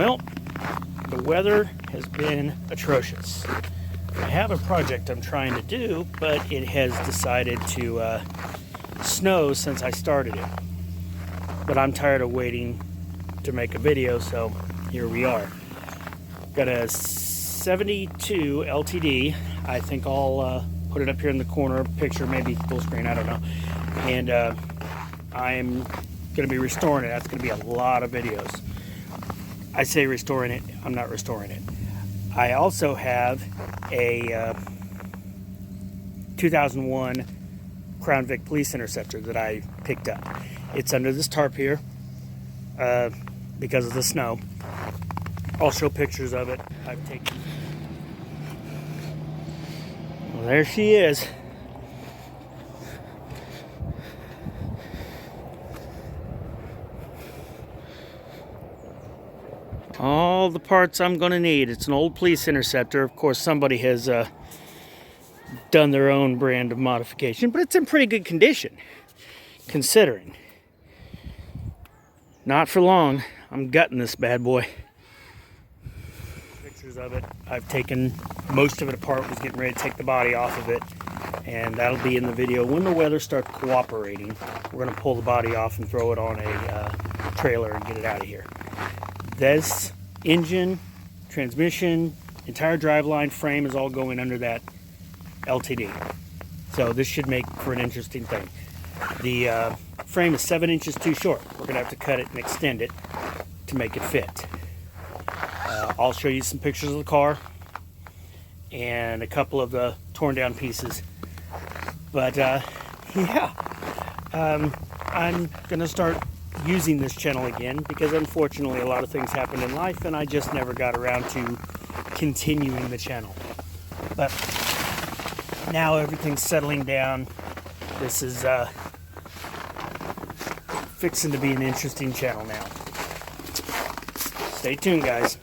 Well, the weather has been atrocious. I have a project I'm trying to do, but it has decided to snow since I started it. But I'm tired of waiting to make a video, so here we are. Got a 72 LTD. I think I'll put it up here in the corner, picture, maybe full screen, I don't know. And I'm going to be restoring it. That's going to be a lot of videos. I say restoring it, I'm not restoring it. I also have a 2001 Crown Vic Police Interceptor that I picked up. It's under this tarp here because of the snow. I'll show pictures of it. I've taken. Well, there she is. All the parts I'm going to need. It's an old police interceptor. Of course, somebody has done their own brand of modification, but it's in pretty good condition, considering. Not for long. I'm gutting this bad boy. Pictures of it. I've taken most of it apart, was getting ready to take the body off of it, and that'll be in the video. When the weather starts cooperating, we're going to pull the body off and throw it on a trailer and get it out of here. This engine, transmission, entire driveline, frame is all going under that LTD. So this should make for an interesting thing. The frame is 7 inches too short. We're going to have to cut it and extend it to make it fit. I'll show you some pictures of the car and a couple of the torn down pieces. But yeah, I'm going to start using this channel again because unfortunately a lot of things happened in life and I just never got around to continuing the channel. But now everything's settling down. This is fixing to be an interesting channel now. Stay tuned, guys.